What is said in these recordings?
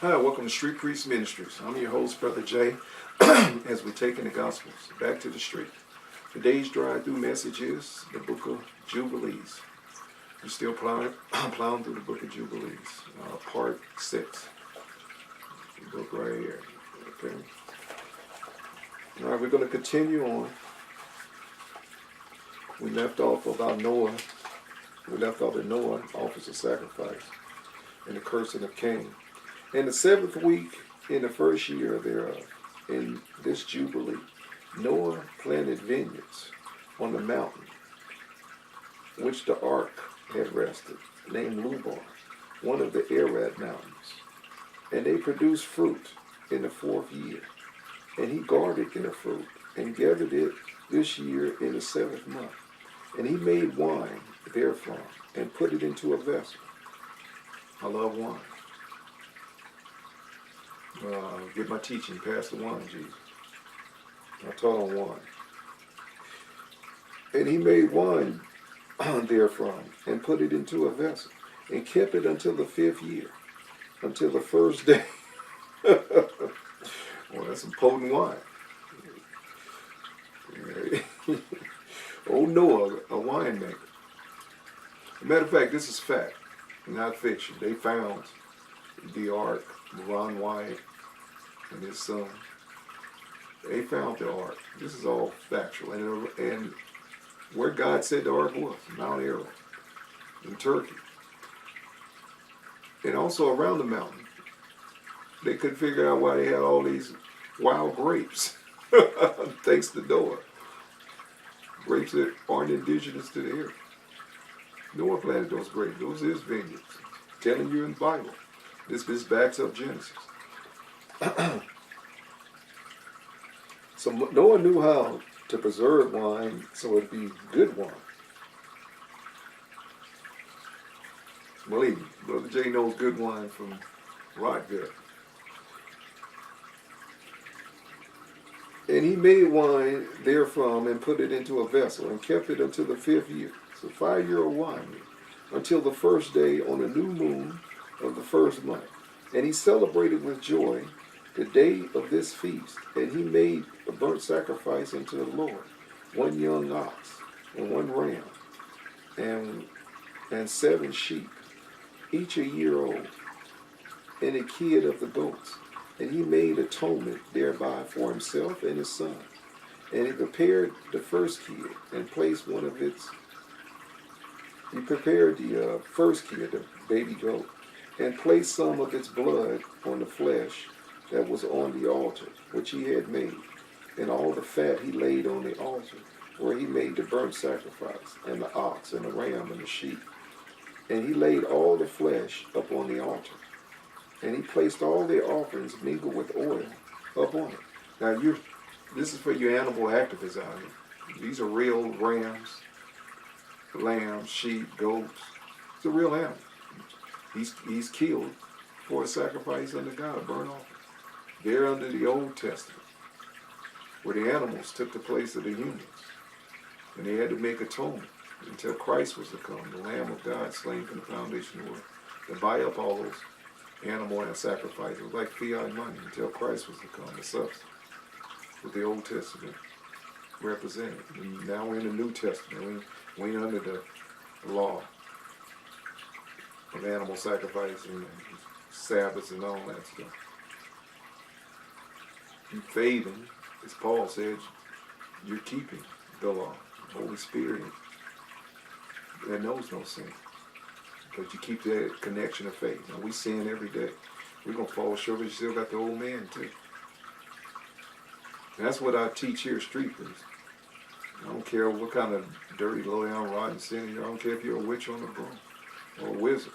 Hi, welcome to Street Priest Ministries. I'm your host, Brother Jay, as we're taking the Gospels back to the street. Today's drive-through message is the Book of Jubilees. We're still plowing through the Book of Jubilees, part 6. The book right here. Okay. All right, we're going to continue on. We left off about Noah. We left off that Noah offers a sacrifice and the cursing of Cain. In the 7th week, in the first year thereof, in this Jubilee, Noah planted vineyards on the mountain which the ark had rested, named Lubar, one of the Arad mountains. And they produced fruit in the 4th year. And he guarded their fruit and gathered it this year in the 7th month. And he made wine therefrom and put it into a vessel. I love wine. Get my teaching, pass the wine, Jesus. I taught on wine. And he made wine therefrom, and put it into a vessel, and kept it until the 5th year, until the first day. Well, that's some potent wine. Oh, Noah, a winemaker. As a matter of fact, this is fact, not fiction. They found the ark, Ron Wyatt and his son. They found the ark. This is all factual. And where God said the ark was, Mount Ararat in Turkey. And also around the mountain. They couldn't figure out why they had all these wild grapes. Thanks to Noah. Grapes that aren't indigenous to the area. Noah planted those grapes. Those are his vineyards. Telling you in the Bible. This backs up Genesis. So Noah knew how to preserve wine so it'd be good wine. Believe me, Brother Jay knows good wine from rot gut. And he made wine therefrom and put it into a vessel and kept it until the 5th year. It's a 5-year-old wine, until the first day on the new moon of the 1st month. And he celebrated with joy the day of this feast. And he made a burnt sacrifice unto the Lord, 1 young ox and 1 ram, and 7 sheep, each a year old, and a kid of the goats. And he made atonement thereby for himself and his son. And he prepared the first kid and placed one of its. He prepared the first kid, the baby goat, and placed some of its blood on the flesh that was on the altar, which he had made. And all the fat he laid on the altar, where he made the burnt sacrifice, and the ox, and the ram, and the sheep. And he laid all the flesh upon the altar. And he placed all their offerings mingled with oil upon it. Now, this is for you animal activists out here. These are real rams, lambs, sheep, goats. It's a real animal. He's killed for a sacrifice unto God, a burnt offering. They're under the Old Testament, where the animals took the place of the humans. And they had to make atonement until Christ was to come, the Lamb of God slain from the foundation of the world, to buy up all those animal and sacrifices, like fiat money, until Christ was to come, the substance, with the Old Testament represented. And now we're in the New Testament. We ain't under the law of animal sacrifice and Sabbaths and all that stuff. You faithing, as Paul said, you're keeping the law. The Holy Spirit that knows no sin. But you keep that connection of faith. Now, we sin every day. We're going to fall short, but you still got the old man, too. And that's what I teach here at Street Priest. I don't care what kind of dirty, low-down, rotten sin you are. I don't care if you're a witch on the broom or a wizard.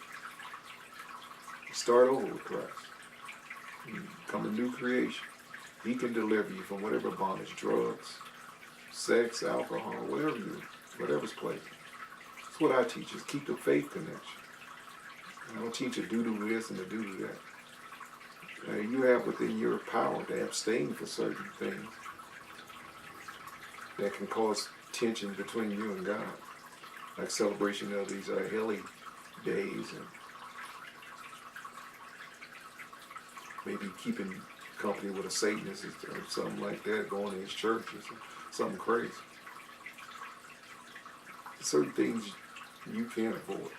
Start over with Christ. You become a new creation. He can deliver you from whatever bondage, drugs, sex, alcohol, whatever's pleasant. That's what I teach, is keep the faith connection. I don't teach you to do this and to do that. You have within your power to abstain from certain things that can cause tension between you and God, like celebration of these holy days and maybe keeping company with a Satanist or something like that, going to his church or something crazy. Certain things you can't avoid.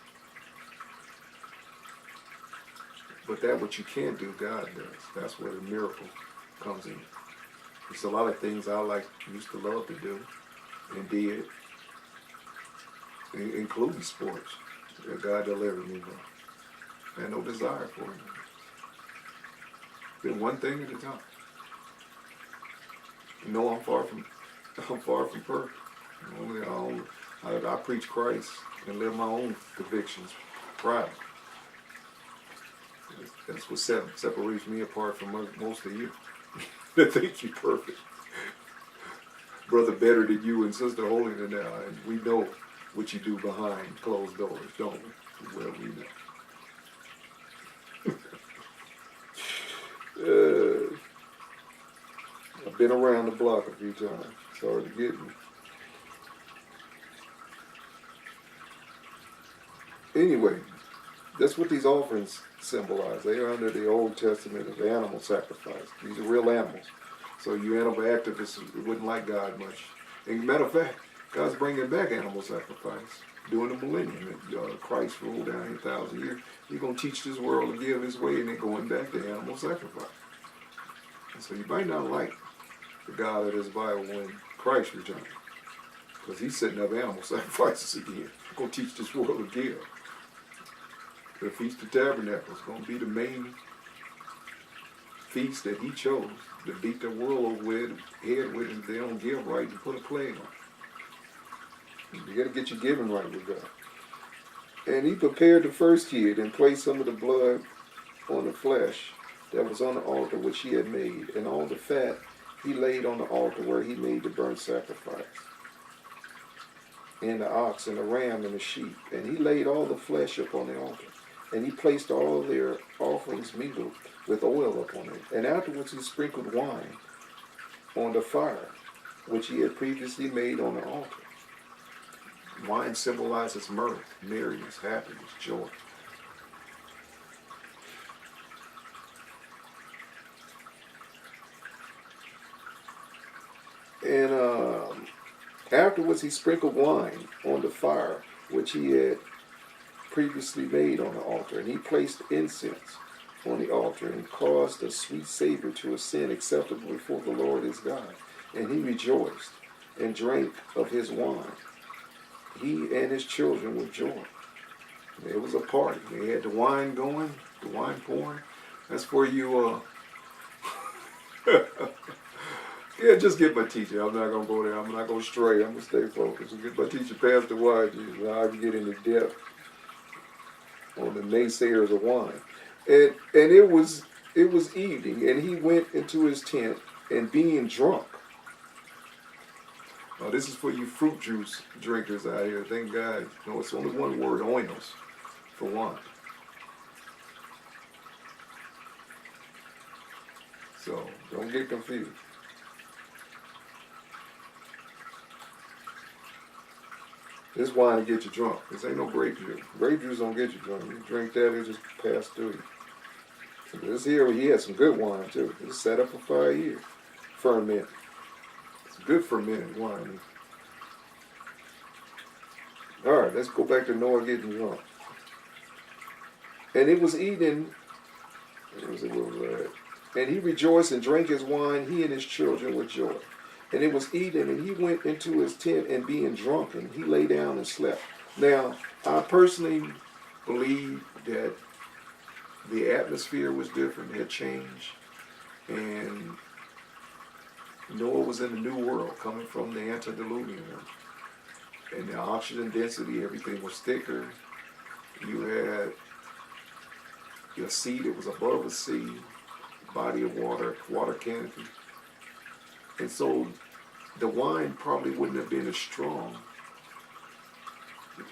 But that what you can do, God does. That's where the miracle comes in. There's a lot of things I used to love to do and did, including sports, that God delivered me from. I had no desire for it. Did one thing at a time. You know, I'm far from perfect. You know, I preach Christ and live my own convictions proud. That's what separates me apart from most of you. I think you're perfect. Brother better than you and sister holier than thou. And we know what you do behind closed doors, don't we? Well, we know. I've been around the block a few times. Sorry to get me. Anyway, that's what these offerings symbolize. They are under the Old Testament of animal sacrifice. These are real animals. So you animal activists wouldn't like God much. And matter of fact, God's bringing back animal sacrifice during the millennium. Christ ruled down 8,000 years. He's going to teach this world to give his way, and then going back to animal sacrifice. And so you might not like the God of this Bible when Christ returns, because he's setting up animal sacrifices again. He's going to teach this world to give. The Feast of Tabernacles is going to be the main feast that he chose to beat the world over with, head with, and if they don't give right, you put a plague on. You got to get your giving right with God. And he prepared the first kid and placed some of the blood on the flesh that was on the altar which he had made, and all the fat he laid on the altar where he made the burnt sacrifice, and the ox and the ram and the sheep. And he laid all the flesh upon the altar. And he placed all their offerings mingled with oil upon it. And afterwards he sprinkled wine on the fire, which he had previously made on the altar. Wine symbolizes mirth, merriness, happiness, joy. And afterwards he sprinkled wine on the fire, which he had previously made on the altar, and he placed incense on the altar and caused a sweet savor to ascend acceptable before the Lord his God. And he rejoiced and drank of his wine, he and his children, with joy. There was a party. They had the wine going, the wine pouring. That's where you yeah, just get my teacher. I'm not going to go there. I'm not going to stray. I'm going to stay focused. Get my teacher, Pastor White. I'll get into depth on the naysayers of wine. And it was evening, and he went into his tent, and being drunk. Now this is for you fruit juice drinkers out here. Thank God. No, it's only one word, oinos, for wine. So don't get confused. This wine will get you drunk. This ain't no grape juice. Grape juice don't get you drunk. You drink that, it just pass through you. So this here, he had some good wine too. It's set up for 5 years. Ferment. It's good fermented wine. Alright, let's go back to Noah getting drunk. And it was eating, and he rejoiced and drank his wine, he and his children, with joy. And it was evening, and he went into his tent, and being drunken, he lay down and slept. Now, I personally believe that the atmosphere was different, had changed, and Noah was in a new world, coming from the antediluvian world. And the oxygen density, everything was thicker. You had your sea that was above the sea, body of water, water canopy. And so the wine probably wouldn't have been as strong,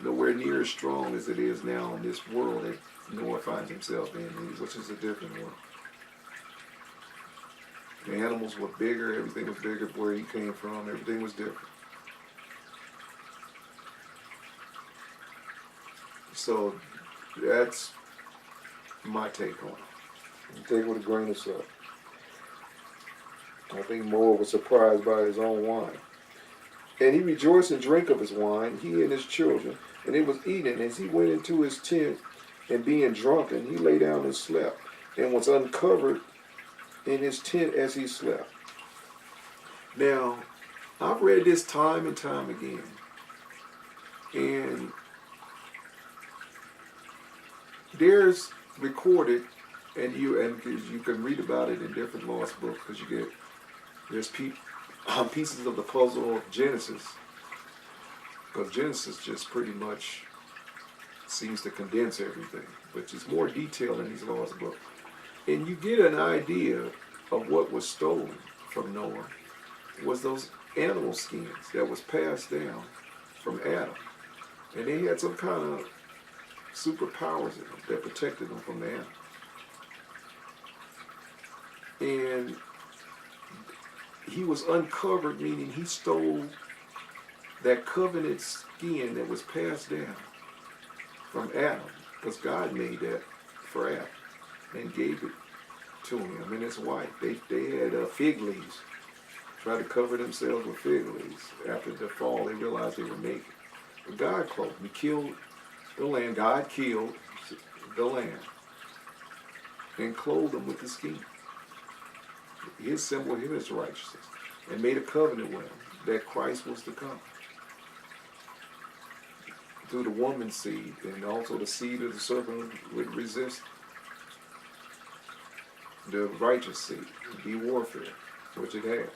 nowhere near as strong as it is now in this world that Noah finds himself in, which is a different world. The animals were bigger, everything was bigger where he came from, everything was different. So that's my take on it. Take it with a grain of salt. I think Noah was surprised by his own wine. And he rejoiced and drank of his wine, he and his children, and it was eaten. As he went into his tent, and being drunken, he lay down and slept, and was uncovered in his tent as he slept. Now, I've read this time and time again, and there's recorded, and you can read about it in different lost books, because there's pieces of the puzzle of Genesis, because Genesis just pretty much seems to condense everything, but there's more detail in these lost books, and you get an idea of what was stolen from Noah was those animal skins that was passed down from Adam, and they had some kind of superpowers in them that protected them from the animal. And he was uncovered, meaning he stole that covenant skin that was passed down from Adam, because God made that for Adam and gave it to him and his wife. They had fig leaves, tried to cover themselves with fig leaves. After the fall, they realized they were naked. But God clothed them. He killed the lamb. God killed the lamb and clothed them with the skin. His symbol of his righteousness, and made a covenant with him that Christ was to come through the woman's seed, and also the seed of the serpent would resist the righteous seed, be warfare, which it has.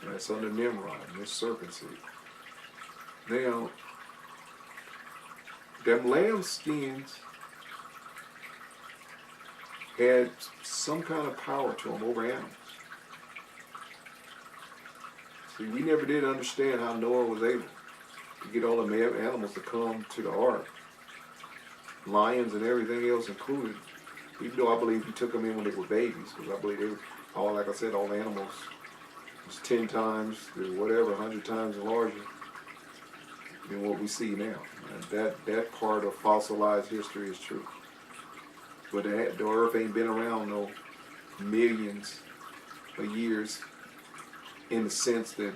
That's under Nimrod, and this serpent seed. Now, them lamb skins had some kind of power to them over animals. See, we never did understand how Noah was able to get all the animals to come to the ark. Lions and everything else included. Even though I believe he took them in when they were babies, because I believe they were, all, like I said, all animals was 10 times, or whatever, 100 times larger than what we see now. And that part of fossilized history is true. But the earth ain't been around no millions of years in the sense that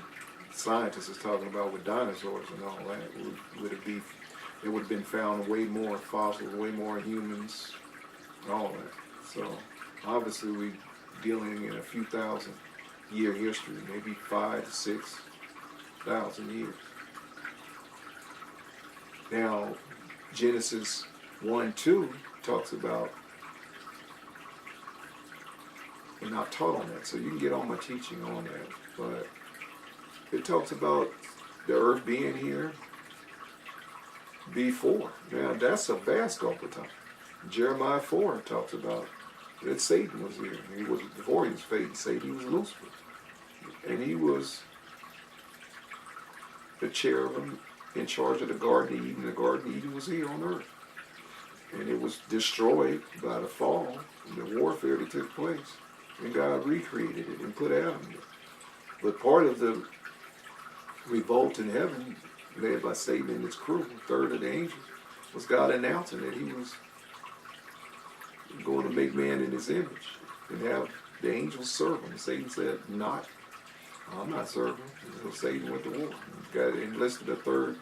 scientists is talking about with dinosaurs and all that. It would have been found way more fossils, way more humans, all that. So obviously we're dealing in a few thousand year history, maybe 5,000 to 6,000 years. Now Genesis 1:2 talks about, and I've taught on that, so you can get all my teaching on that, but it talks about the earth being here before. Now that's a vast gulf of time. Jeremiah 4 talks about that Satan was here. He was, before he was Satan, he was Lucifer. And he was the cherubim in charge of the Garden of Eden. The Garden of Eden was here on earth. And it was destroyed by the fall, the warfare that took place. And God recreated it and put Adam in it. But part of the revolt in heaven, led by Satan and his crew, a third of the angels, was God announcing that he was going to make man in his image and have the angels serve him. Satan said, I'm not serving. So Satan went to war. God enlisted a third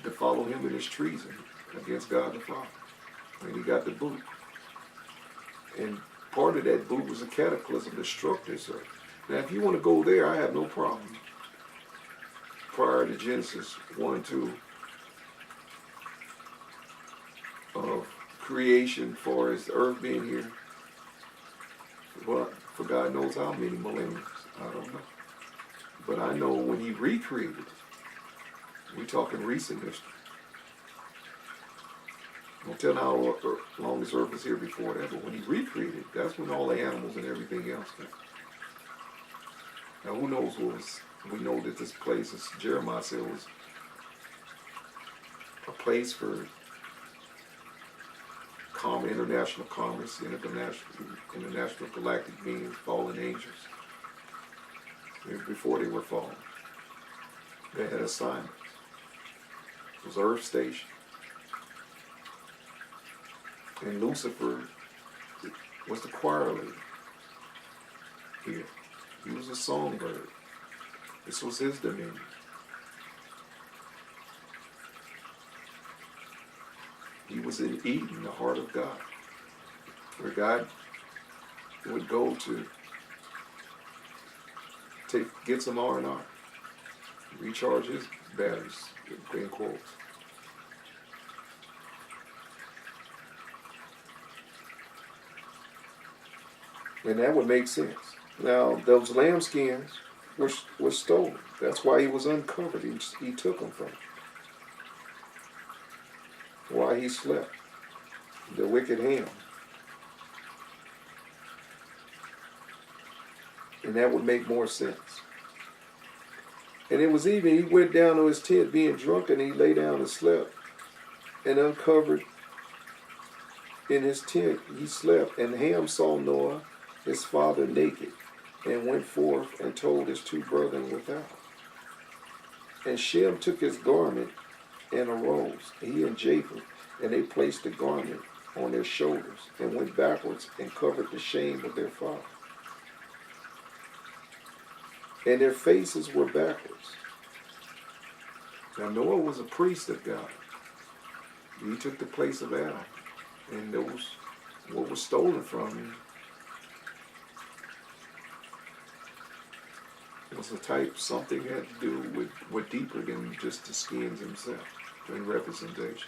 to follow him in his treason against God the Father. And he got the boot. And part of that boot was a cataclysm that struck this earth. Now, if you want to go there, I have no problem. Prior to Genesis 1:2 of creation, for as the earth being here, well, for God knows how many millenniums, I don't know. But I know when he recreated it, we're talking recent history. Don't tell how long this earth was here before that, but when he recreated, that's when all the animals and everything else came. Now who knows what was, we know that this place, as Jeremiah said, was a place for international commerce, international galactic beings, fallen angels. Before they were fallen, they had assignments. It was Earth Station. And Lucifer was the choir leader here. He was a songbird. This was his dominion. He was in Eden, the heart of God, where God would go to get some R&R, recharge his batteries, in quotes. And that would make sense. Now, those lambskins were stolen. That's why he was uncovered. He took them from him. While he slept. The wicked Ham. And that would make more sense. And it was even, he went down to his tent being drunk, and he lay down and slept. And uncovered in his tent he slept. And Ham saw Noah, his father, naked, and went forth and told his two brethren without. And Shem took his garment and arose, he and Japheth, and they placed the garment on their shoulders, and went backwards and covered the shame of their father. And their faces were backwards. Now Noah was a priest of God. He took the place of Adam. And those, what was stolen from him, was a type, something had to do with deeper than just the skins himself, in representation.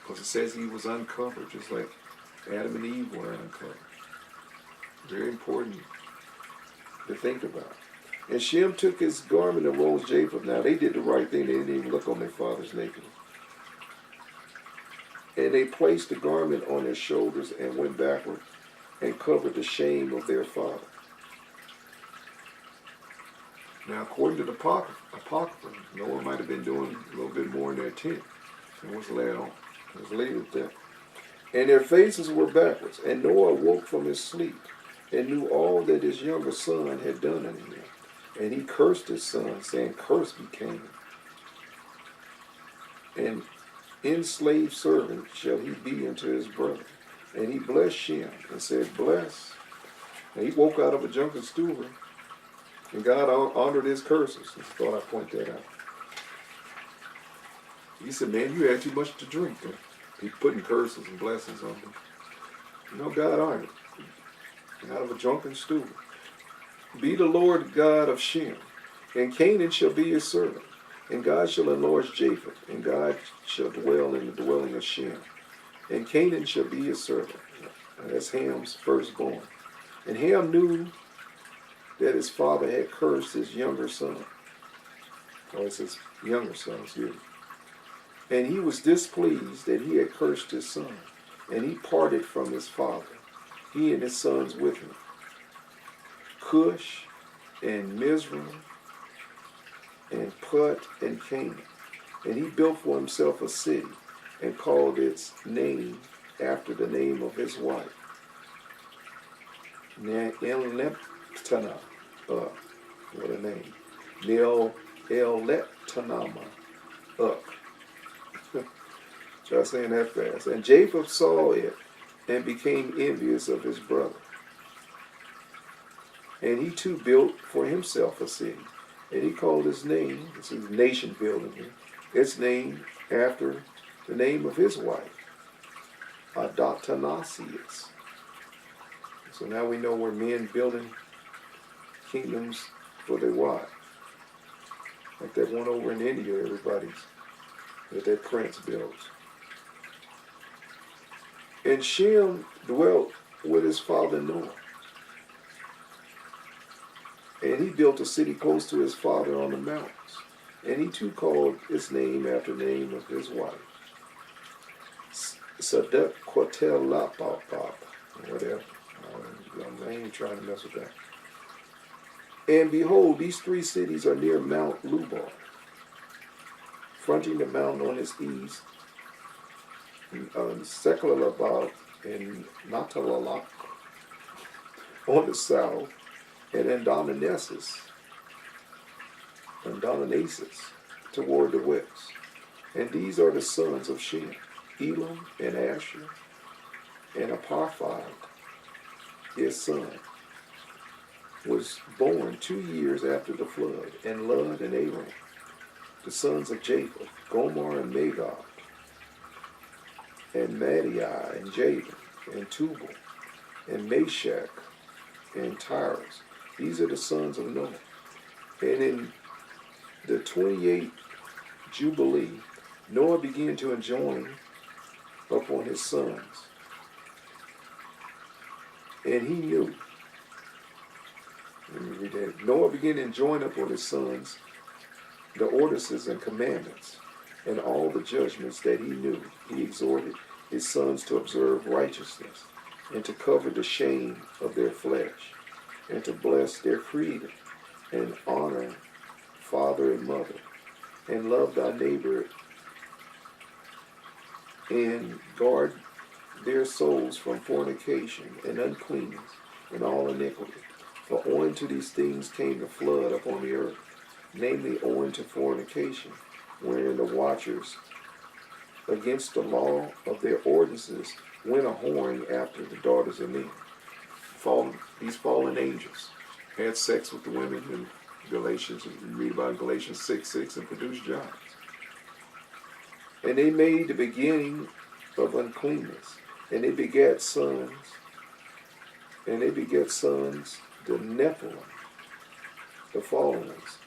Because it says he was uncovered, just like Adam and Eve were uncovered. Very important to think about. And Shem took his garment and rose Japheth. Now they did the right thing. They didn't even look on their father's nakedness. And they placed the garment on their shoulders and went backward and covered the shame of their father. Now, according to the Apocrypha, Noah might have been doing a little bit more in their tent than was laid on. It was laid with them. And their faces were backwards. And Noah woke from his sleep and knew all that his younger son had done unto him. And he cursed his son, saying, Cursed be Canaan. And enslaved servant shall he be unto his brother. And he blessed Shem and said, Bless. And he woke out of a drunken stupor. And God honored his curses. I thought I'd point that out. He said, man, you had too much to drink. He's putting curses and blessings on them. You know, God honored it. Out of a drunken stupor. Be the Lord God of Shem, and Canaan shall be his servant. And God shall enlarge Japheth, and God shall dwell in the dwelling of Shem. And Canaan shall be his servant. That's Ham's firstborn. And Ham knew that his father had cursed his younger son. Or it's his younger son, excuse me. And he was displeased that he had cursed his son. And he parted from his father, he and his sons with him. Cush and Mizraim and Put and Canaan. And he built for himself a city and called its name after the name of his wife. Leptana, what a name. Leptanama, Try saying that fast. And Japheth saw it and became envious of his brother. And he too built for himself a city. And he called his name, this is nation building here, its name after the name of his wife, Adatanasius. So now we know where men building kingdoms for their wives. Like that one over in India, that their prince builds. And Shem dwelt with his father Noah. And he built a city close to his father on the mountains. And he too called its name after the name of his wife. Sadak Quatel Lapapap, whatever. I ain't trying to mess with that. And behold, these three cities are near Mount Lubar, fronting the mountain on its east, Seklalabad and Natalalak on the south, and Adonanasis toward the west. And these are the sons of Shem, Elam and Asher And Apartheid, his son, was born 2 years after the flood, and Lud and Aram, the sons of Japheth, Gomer and Magog, and Madai and Javan, and Tubal, and Meshach, and Tyrus. These are the sons of Noah. And in the 28th Jubilee, Noah began to enjoin upon his sons. And he knew. Let me read that. Noah began to enjoin upon his sons the ordinances and commandments and all the judgments that he knew. He exhorted his sons to observe righteousness and to cover the shame of their flesh and to bless their creator and honor father and mother and love thy neighbor and guard their souls from fornication and uncleanness and all iniquity. For owing to these things came the flood upon the earth, namely owing to fornication, wherein the watchers against the law of their ordinances went a whoring after the daughters of men. These fallen angels had sex with the women in Galatians. You read about in Galatians 6:6 and produced giants. And they made the beginning of uncleanness. And they begat sons. And they begat sons, the Nephilim, the fallen ones,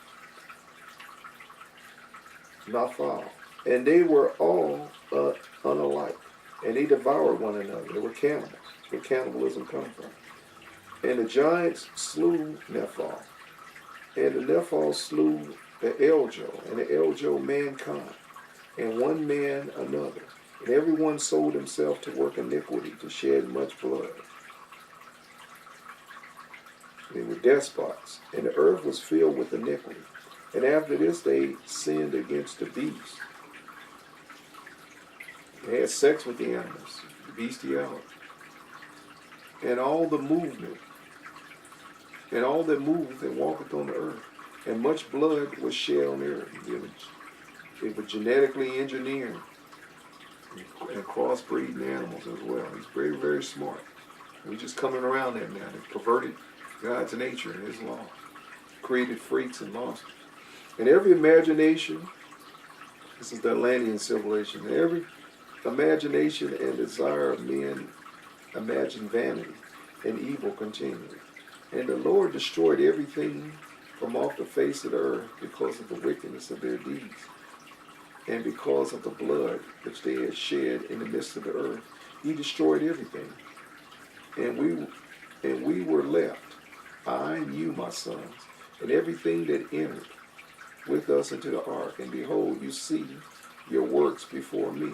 Naphal. And they were all unalike. And they devoured one another. They were cannibals. That's where cannibalism comes from. And the giants slew Nephal. And the Nephal slew the Eljo. And the Eljo mankind. And one man another. And everyone sold himself to work iniquity, to shed much blood. They were despots. And the earth was filled with iniquity. And after this they sinned against the beast. They had sex with the animals, bestiality. And all the movement, and all that moveth and walketh on the earth. And much blood was shed on the earth. They were genetically engineering and crossbreeding animals as well. He's very, very smart. We're just coming around that now. They perverted God's nature and his law. Created freaks and monsters. And every imagination, this is the Atlantean civilization, every imagination and desire of men imagine vanity and evil continually. And the Lord destroyed everything from off the face of the earth because of the wickedness of their deeds. And because of the blood which they had shed in the midst of the earth, he destroyed everything. And we were left, I and you, my sons, and everything that entered with us into the ark. And behold, you see your works before me,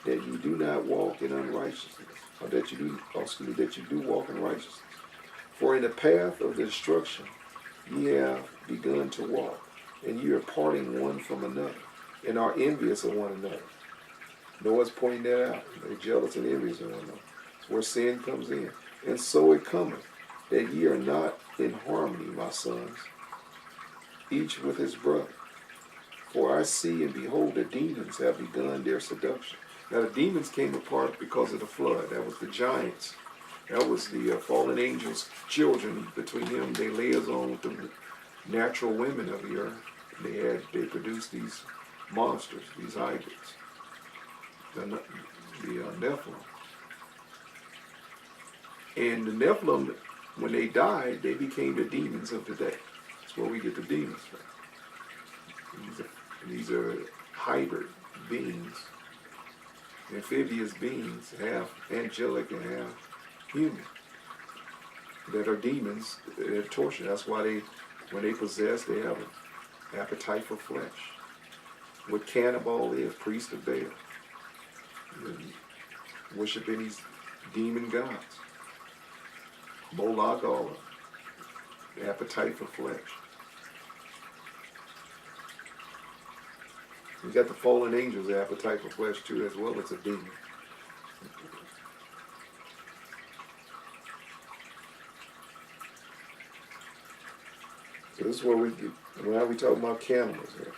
that you do not walk in unrighteousness, or that you do walk in righteousness. For in the path of destruction ye have begun to walk, and you are parting one from another, and are envious of one another. Noah's pointing that out. They're jealous and envious of one another. That's where sin comes in. And so it cometh, that ye are not in harmony, my sons, each with his brother. For I see and behold, the demons have begun their seduction. Now the demons came apart because of the flood. That was the giants. That was the fallen angels' children. Between them, they liaison with the natural women of the earth. They produced these monsters, these hybrids, the Nephilim. And the Nephilim, when they died, they became the demons of today. That's where we get the demons from. These are hybrid beings, amphibious beings, half angelic and half human, that are demons, they're tortured. That's why when they possess, they have an appetite for flesh. What cannibal is, priest of Baal, worshiping these demon gods. Moloch, all the appetite for flesh. You got the fallen angels' appetite for flesh too, as well as a demon. So this is where we get, now we talk about cannibals here.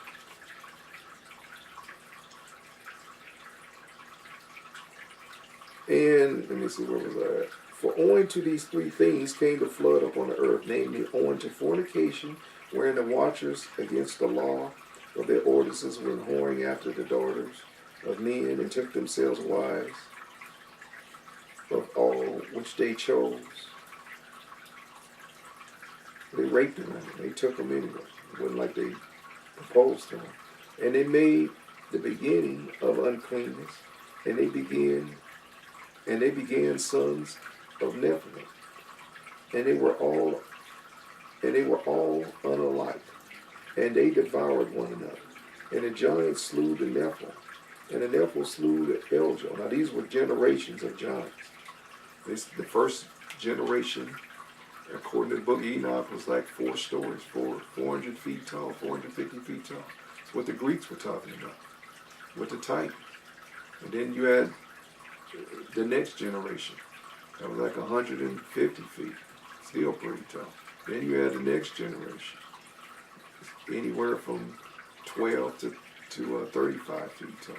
And let me see, where was I at? For owing to these three things came the flood upon the earth, namely owing to fornication, wherein the watchers against the law of their ordinances went whoring after the daughters of men, and took themselves wives of all which they chose. They raped them, they took them anyway. It wasn't like they proposed to them. And they made the beginning of uncleanness, and they began sons of Nephilim, and they were all unalike, and they devoured one another. And the giants slew the Nephilim, and the Nephilim slew the Eljo. Now these were generations of giants. The first generation, according to the book of Enoch, was like 4 stories, 400 feet tall, 450 feet tall. That's what the Greeks were talking about, with the Titan. And then you had the next generation, that was like 150 feet, still pretty tall. Then you had the next generation, anywhere from 12 to 35 feet tall.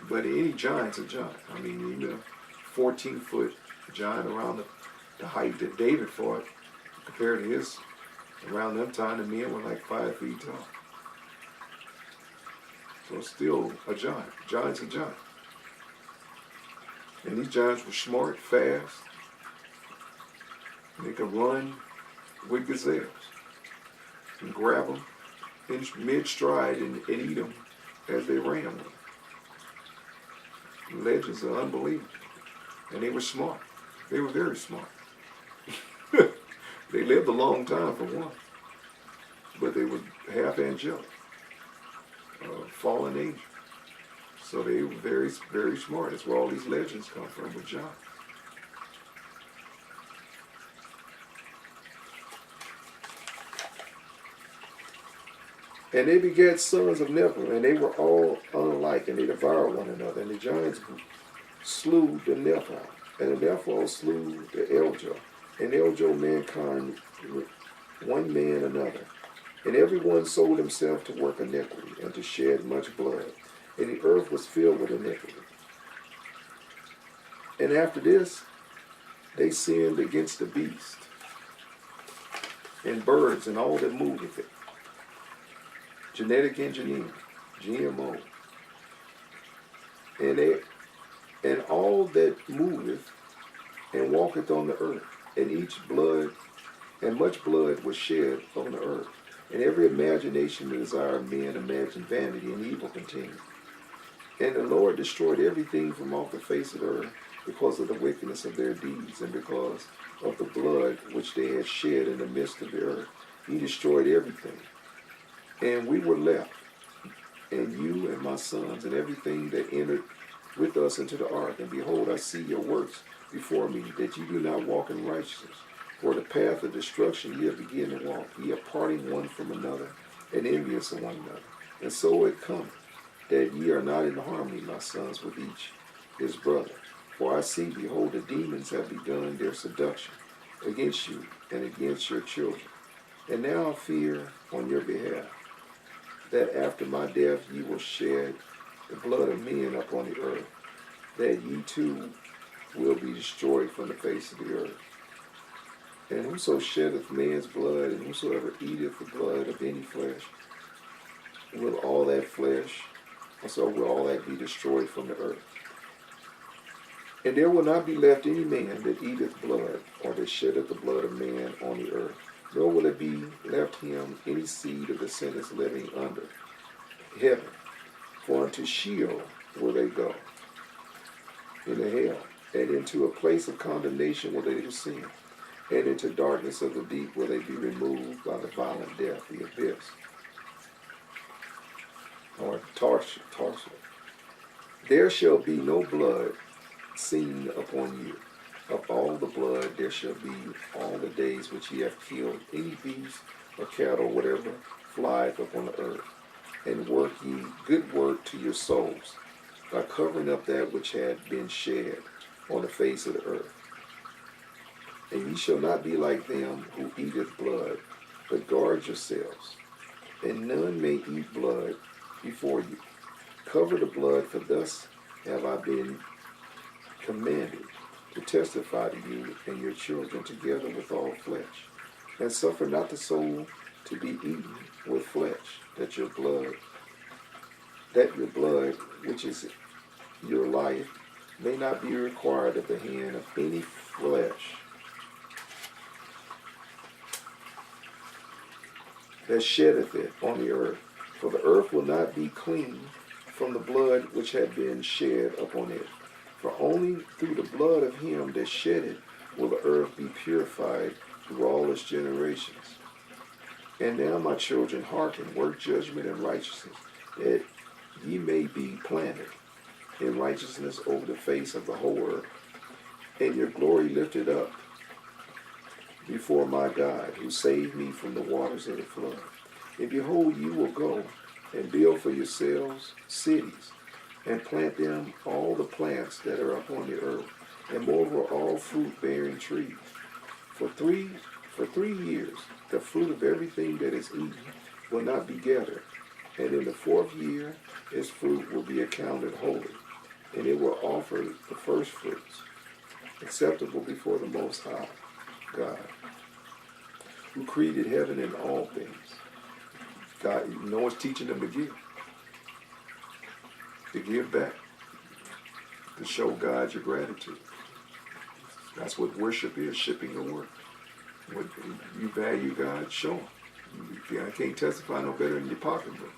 But any giant's a giant. I mean, even a 14-foot giant around the height that David fought, compared to his, around that time, the men were like 5 feet tall. So it's still a giant. Giant's a giant. And these giants were smart, fast. And they could run with gazelles and grab them in mid-stride and eat them as they ran with them. The legends are unbelievable. And they were smart. They were very smart. They lived a long time for one. But they were half angelic. Fallen angel. So they were very, very smart. That's where all these legends come from with John. And they begat sons of Nephilim, and they were all unlike, and they devoured one another. And the giants slew the Nephilim, and the Nephilim slew the Eljo, and Eljo mankind one man another. And everyone sold himself to work iniquity, and to shed much blood. And the earth was filled with iniquity. And after this, they sinned against the beast, and birds, and all that moved with it. Genetic engineering, GMO. And all that moveth and walketh on the earth, and much blood was shed on the earth. And every imagination and desire of men imagined vanity and evil continued. And the Lord destroyed everything from off the face of the earth because of the wickedness of their deeds, and because of the blood which they had shed in the midst of the earth. He destroyed everything. And we were left, and you and my sons, and everything that entered with us into the ark. And behold, I see your works before me, that you do not walk in righteousness. For the path of destruction ye have begun to walk. Ye are parting one from another, and envious of one another. And so it cometh, that ye are not in harmony, my sons, with each his brother. For I see, behold, the demons have begun their seduction against you, and against your children. And now I fear on your behalf, that after my death ye will shed the blood of men upon the earth, that ye too will be destroyed from the face of the earth. And whoso sheddeth man's blood, and whosoever eateth the blood of any flesh, will all that be destroyed from the earth. And there will not be left any man that eateth blood, or that sheddeth the blood of man on the earth, nor will it be left him any seed of descendants living under heaven. For unto Sheol will they go, into hell, and into a place of condemnation will they descend, and into darkness of the deep will they be removed by the violent death, the abyss, or Tarshish. There shall be no blood seen upon you. Of all the blood there shall be all the days which ye have killed any beast or cattle, whatever flieth upon the earth. And work ye good work to your souls, by covering up that which had been shed on the face of the earth. And ye shall not be like them who eateth blood, but guard yourselves, and none may eat blood before you. Cover the blood, for thus have I been commanded to testify to you and your children together with all flesh. And suffer not the soul to be eaten with flesh, that your blood, which is your life, may not be required of the hand of any flesh that sheddeth it on the earth. For the earth will not be clean from the blood which had been shed upon it. For only through the blood of him that shed it will the earth be purified through all its generations. And now, my children, hearken, work judgment and righteousness, that ye may be planted in righteousness over the face of the whole earth, and your glory lifted up before my God, who saved me from the waters of the flood. And behold, you will go and build for yourselves cities, and plant them all the plants that are upon the earth, and moreover all fruit-bearing trees. For three years the fruit of everything that is eaten will not be gathered, and in the fourth year its fruit will be accounted holy, and it will offer the first fruits, acceptable before the Most High God, who created heaven and all things. God, no one's teaching them to give back, to show God your gratitude. That's what worship is, shipping the word. When you value God, show him. I can't testify no better than your pocketbook.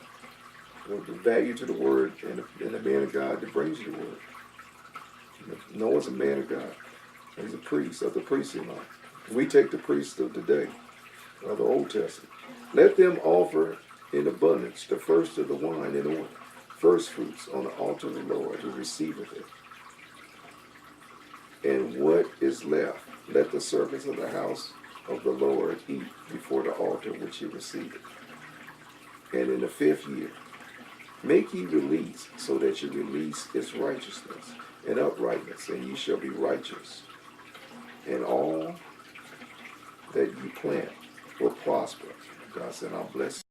Or the value to the word and the man of God that brings you the word. Noah's a man of God. He's a priest of the priestly line. We take the priests of today, of the Old Testament. Let them offer in abundance the first of the wine in order, first fruits on the altar of the Lord, who receiveth it. And what is left, let the servants of the house of the Lord eat before the altar which he receiveth. And in the 5th year, make ye release, so that your release is righteousness and uprightness, and ye shall be righteous. And all that ye plant will prosper. God said, I'll bless